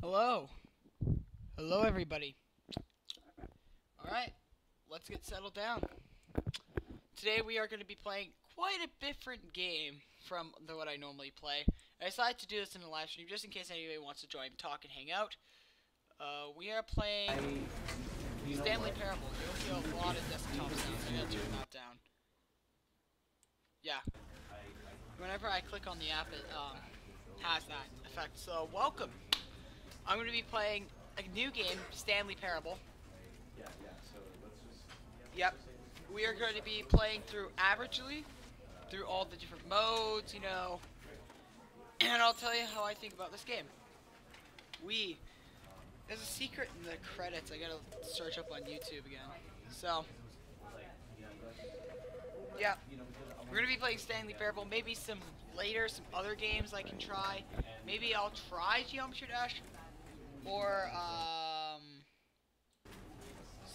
Hello. Hello, everybody. Alright, let's get settled down. Today we are going to be playing quite a different game from what I normally play. I decided to do this in a live stream just in case anybody wants to join, talk, and hang out. We are playing Stanley Parable. You'll hear a lot of desktop sounds. I'm going to turn that down. Yeah. Whenever I click on the app, it has that effect. So, welcome. I'm going to be playing a new game, Stanley Parable. Yep. We are going to be playing through averagely, through all the different modes, and I'll tell you how I think about this game. There's a secret in the credits. I gotta search up on YouTube again. So, yeah. We're going to be playing Stanley Parable. Maybe some other games I can try. Maybe I'll try Geometry Dash. Or,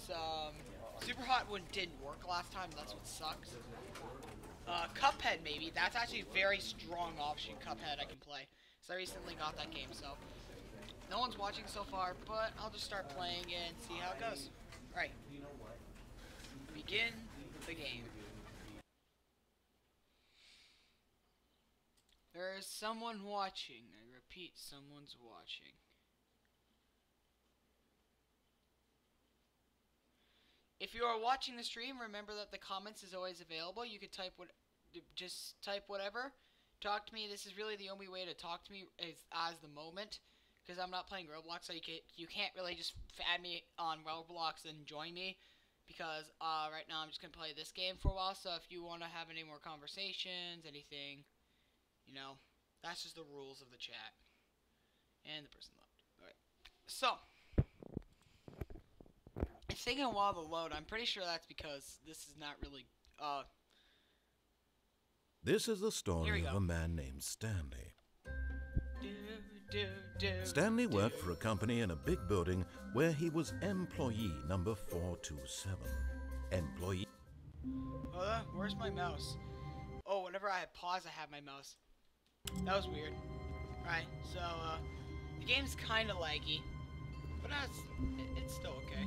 some Super Hot one didn't work last time, that's what sucks. Cuphead maybe, that's actually a very strong option, Cuphead I can play. So I recently got that game, so no one's watching so far, but I'll just start playing and see how it goes. Alright, begin the game. There is someone watching, I repeat, someone's watching. If you are watching the stream, remember that the comments is always available. You could just type whatever. Talk to me. This is really the only way to talk to me is as the moment, because I'm not playing Roblox, so you can't really just add me on Roblox and join me, because right now I'm just gonna play this game for a while. So if you want to have any more conversations, anything, that's just the rules of the chat. And the person left. All right. So. It's taking a while to load. I'm pretty sure that's because this is not really, This is the story of a man named Stanley. Stanley worked for a company in a big building where he was employee number 427. Employee... where's my mouse? Oh, whenever I pause, I have my mouse. That was weird. Alright, so, the game's kinda laggy, but it's still okay.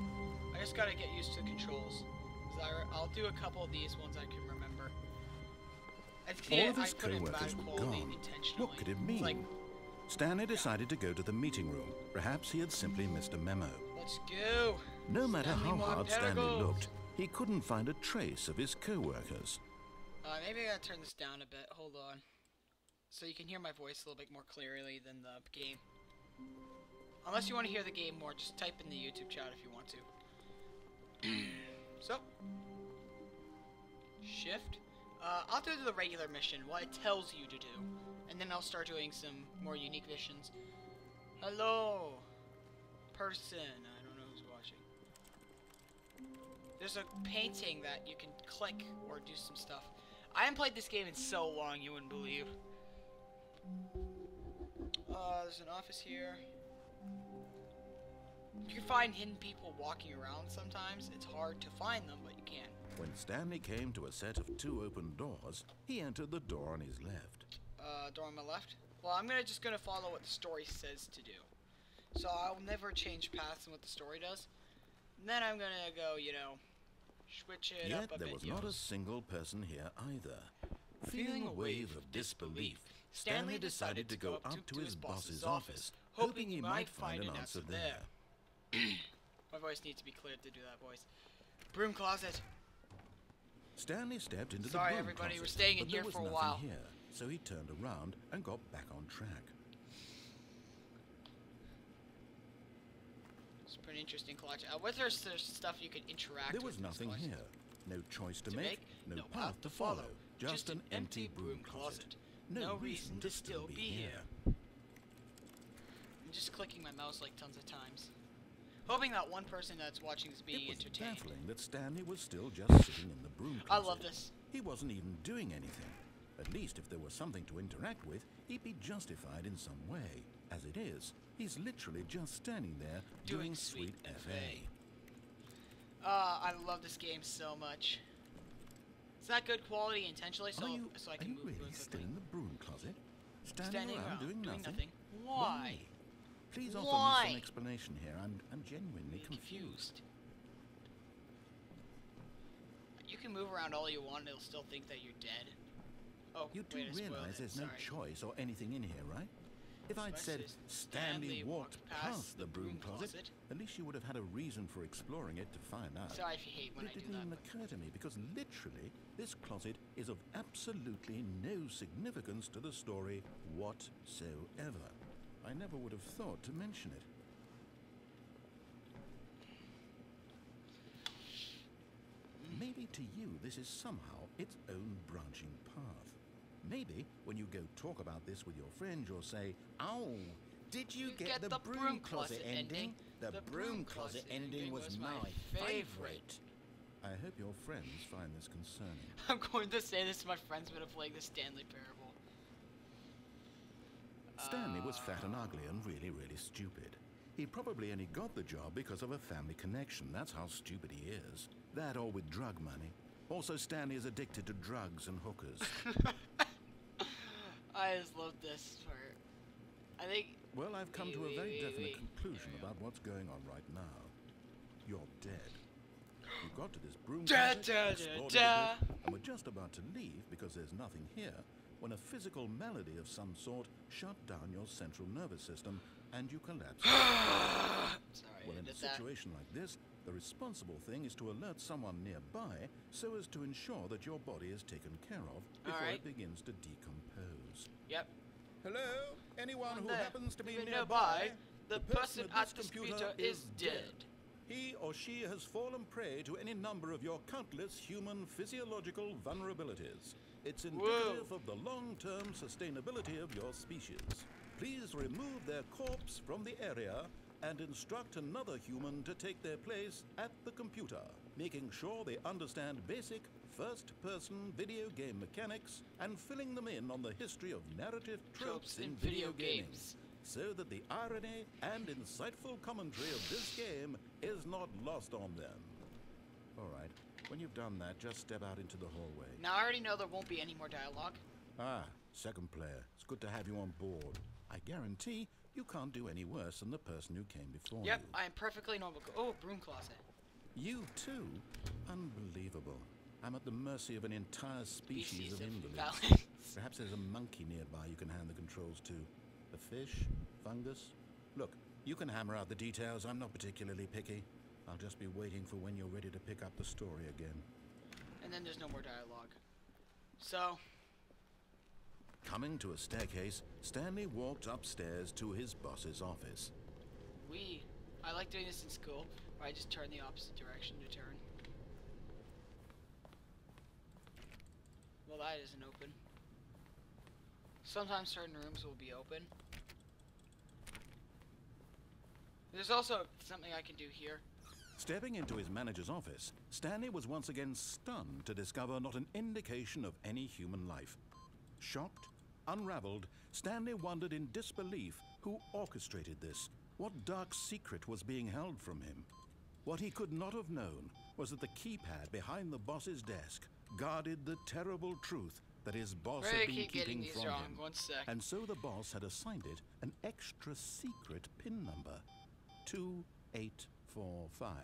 I just gotta get used to the controls. I'll do a couple of these ones I can remember. All of his co-workers were gone. What could it mean? Stanley decided to go to the meeting room. Perhaps he had simply missed a memo. Let's go! No matter how hard Stanley looked, he couldn't find a trace of his co-workers. Maybe I gotta turn this down a bit. Hold on. So you can hear my voice a little bit more clearly than the game. Unless you want to hear the game more, just type in the YouTube chat if you want to. So, shift. I'll do the regular mission, what it tells you to do, and then I'll start doing some more unique missions. Hello, person. I don't know who's watching. There's a painting that you can click or do some stuff. I haven't played this game in so long, you wouldn't believe. There's an office here. You can find hidden people walking around sometimes. It's hard to find them, but you can. When Stanley came to a set of 2 open doors, he entered the door on his left. Door on my left? Well, I'm just gonna follow what the story says to do. So I'll never change paths in what the story does. And then I'm gonna go, switch it up a bit. Yet there was not a single person here either. Feeling a wave of disbelief, Stanley decided to go up to his boss's office, hoping he might find an answer there. My voice needs to be cleared to do that voice. Broom closet. Stanley stepped into the Sorry, broom everybody, closet, we're staying in but here there was for a nothing while. Here, so he turned around and got back on track. It's a pretty interesting collection. Whether there's stuff you can interact with. There was nothing here. No choice to make, no path to follow. Just an empty broom closet. No reason to still be here. I'm just clicking my mouse like tons of times. Hoping that one person that's watching is being entertained. It was baffling that Stanley was still just sitting in the broom closet. I love this. He wasn't even doing anything. At least if there was something to interact with, he'd be justified in some way. As it is, he's literally just standing there doing sweet FA. I love this game so much. It's not good quality intentionally, so I can move really quickly. still in the broom closet? Standing Standing around doing nothing? Why? Please offer me Why? some explanation here. I'm genuinely confused. You can move around all you want and it'll still think that you're dead. Oh, You do wait, I spoiled realize it. there's Sorry. no choice or anything in here, right? If I'd said Says Stanley walked past the broom closet, at least you would have had a reason for exploring it to find out. Sorry if you hate when But I it do didn't that. even occur to me because literally this closet is of absolutely no significance to the story whatsoever. I never would have thought to mention it. Maybe to you this is somehow its own branching path. Maybe when you go talk about this with your friend you'll say, "Oh, did you get the broom closet ending? The broom closet ending was my favorite." I hope your friends find this concerning. I'm going to say this to my friends when I'm playing the Stanley Parable. Stanley was fat and ugly and really, really stupid. He probably only got the job because of a family connection. That's how stupid he is. That or with drug money. Also, Stanley is addicted to drugs and hookers. I just love this part. I think... Well, I've come to a very definite conclusion about what's going on right now. You're dead. You got to this broom closet, explored it a bit, and were just about to leave because there's nothing here when a physical malady of some sort shut down your central nervous system and you collapsed. Sorry, Well, in a situation like this, the responsible thing is to alert someone nearby so as to ensure that your body is taken care of before it begins to decompose. Yep. Hello? Anyone who there, happens to be even nearby? the person at this computer is dead. He or she has fallen prey to any number of your countless human physiological vulnerabilities. It's indicative of the long-term sustainability of your species. Please remove their corpse from the area and instruct another human to take their place at the computer, making sure they understand basic first-person video game mechanics and filling them in on the history of narrative tropes in video games, so that the irony and insightful commentary of this game is not lost on them. All right, when you've done that, just step out into the hallway. Now I already know there won't be any more dialogue. Ah, second player. It's good to have you on board. I guarantee you can't do any worse than the person who came before Yep, you. I am perfectly normal. Oh, broom closet. You too? Unbelievable. I'm at the mercy of an entire species of invalids. Perhaps there's a monkey nearby you can hand the controls to. A fish? Fungus? Look, you can hammer out the details. I'm not particularly picky. I'll just be waiting for when you're ready to pick up the story again. And then there's no more dialogue. So... Coming to a staircase, Stanley walked upstairs to his boss's office. I like doing this in school, where I just turn the opposite direction to turn. Well, that isn't open. Sometimes certain rooms will be open. There's also something I can do here. Stepping into his manager's office, Stanley was once again stunned to discover not an indication of any human life. Shocked, unraveled, Stanley wondered in disbelief who orchestrated this. What dark secret was being held from him? What he could not have known was that the keypad behind the boss's desk guarded the terrible truth that his boss had been keeping from him. 1 sec. And so the boss had assigned it an extra secret PIN number, 2845.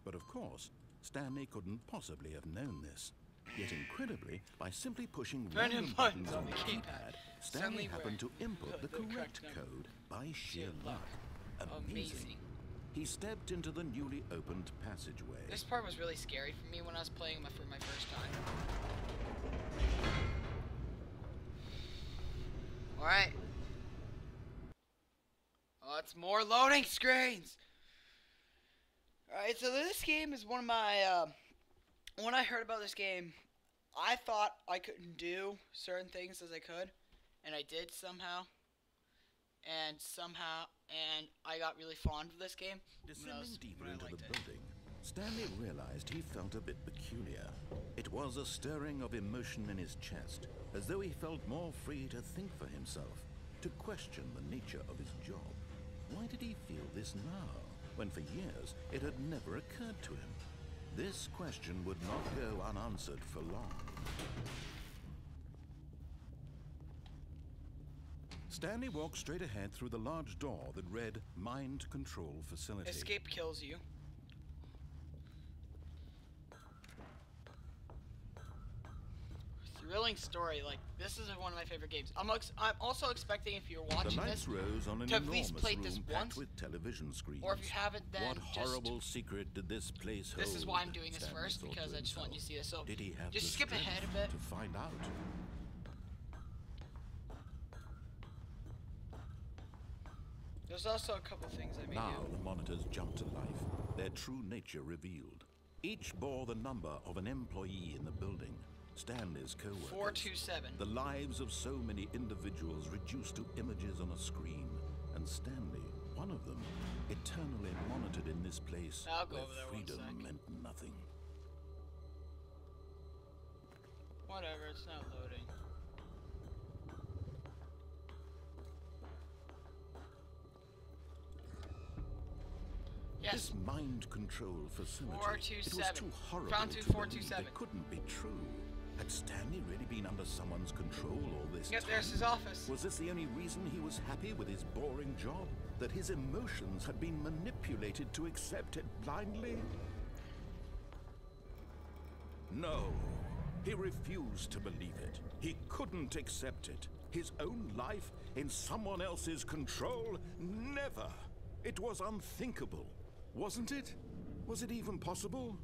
But of course, Stanley couldn't possibly have known this. Yet incredibly, by simply pushing random buttons on the keypad, Stanley happened to input the correct code by sheer luck. Amazing. He stepped into the newly opened passageway. This part was really scary for me when I was playing for my first time. Alright. Oh, it's more loading screens! Alright, so this game is one of my, when I heard about this game, I thought I couldn't do certain things as I could, and I did somehow. And I got really fond of this game. Descending deeper into the building, Stanley realized he felt a bit peculiar. It was a stirring of emotion in his chest, as though he felt more free to think for himself, to question the nature of his job. Why did he feel this now, when for years it had never occurred to him? This question would not go unanswered for long. Stanley walked straight ahead through the large door that read Mind Control Facility. Escape kills you. Thrilling story. Like, this is one of my favorite games. I'm also expecting, if you're watching the lights this, rose on an to at least enormous play room this packed once. with television screens. Or if you haven't, then what just... horrible secret did this place hold? This is why I'm doing this Stanley first, thought because to I just want you to see this. So, did he have just the skip ahead a bit. to find out? There's also a couple things I made. Now the monitors jumped to life, their true nature revealed. Each bore the number of an employee in the building, Stanley's co-workers. 427. The lives of so many individuals reduced to images on a screen, and Stanley, one of them, eternally monitored in this place I'll go where over there freedom 1 sec. meant nothing. Whatever, it's not loading. Yes. This mind control facility, 427. it was too horrible Found to 427. believe it couldn't be true. Had Stanley really been under someone's control all this Yep, time? there's his office. Was this the only reason he was happy with his boring job? That his emotions had been manipulated to accept it blindly? No. He refused to believe it. He couldn't accept it. His own life in someone else's control? Never. It was unthinkable. Wasn't it? Was it even possible?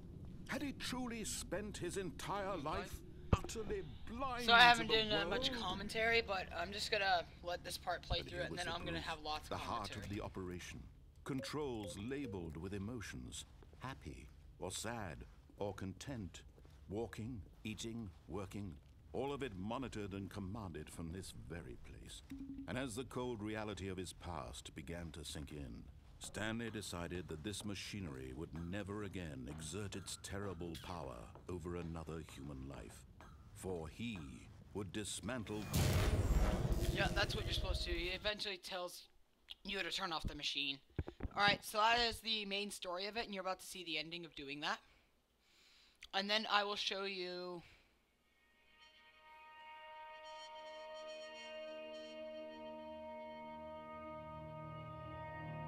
Had he truly spent his entire life utterly blind So I haven't to the done much world? commentary, but I'm just gonna let this part play But through here it, and was then the I'm gonna proof, have lots the of heart commentary. of the operation. Controls labeled with emotions. Happy or sad or content. Walking, eating, working. All of it monitored and commanded from this very place. And as the cold reality of his past began to sink in, Stanley decided that this machinery would never again exert its terrible power over another human life. For he would dismantle... Yeah, that's what you're supposed to do. He eventually tells you to turn off the machine. Alright, so that is the main story of it, and you're about to see the ending of doing that. And then I will show you...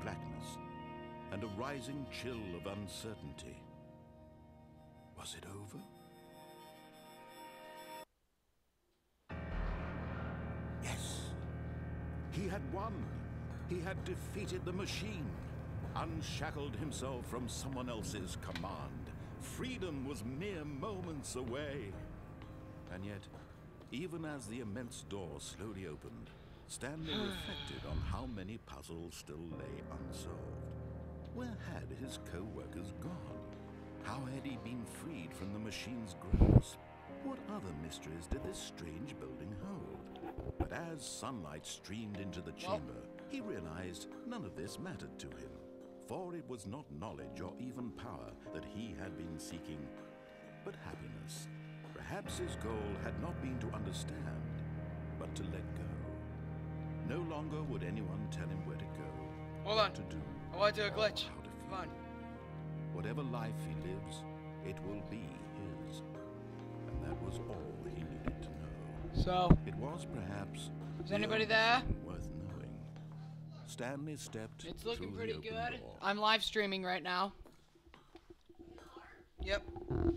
blackness and a rising chill of uncertainty. Was it over? Yes. He had won. He had defeated the machine, unshackled himself from someone else's command. Freedom was mere moments away. And yet, even as the immense door slowly opened, Stanley reflected on how many puzzles still lay unsolved. Where had his co-workers gone? How had he been freed from the machine's grasp? What other mysteries did this strange building hold? But as sunlight streamed into the chamber, he realized none of this mattered to him. For it was not knowledge or even power that he had been seeking, but happiness. Perhaps his goal had not been to understand, but to let go. No longer would anyone tell him where to go, Hold what on. to do, I want to do a glitch. how to feel. Come on. Whatever life he lives, it will be his. And that was all he needed to know. So, It was perhaps is the anybody only there? thing worth knowing. Stanley stepped It's looking through pretty the open good. door. I'm live streaming right now. Yep. Oh,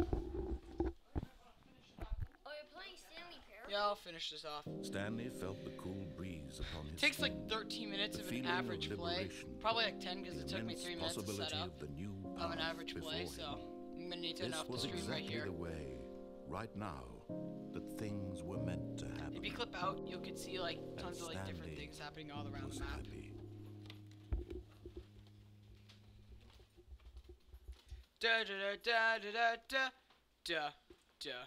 you're playing Stanley Parable? Yeah, I'll finish this off. Stanley felt the cool breeze upon his It takes like skin. 13 minutes The of an feeling of average play. liberation, Probably like 10 because the it took me immense 3 minutes to set possibility up of the new of an path average play, before so him. I'm gonna need to turn This off the was stream right exactly here. the way, right now, that things were meant to happen. If you clip out, you could see like And tons of like different Stanley things happening all around was the map. happy. Da da da da da da da da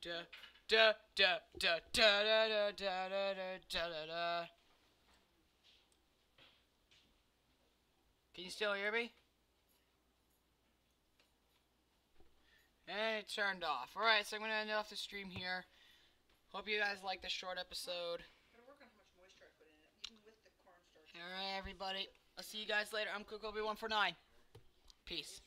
da da da da da da da da da da da da. Can you still hear me? And it turned off. Alright, so I'm gonna end off the stream here. Hope you guys like this short episode. Alright, everybody. I'll see you guys later. I'm Cook Obi149. Peace.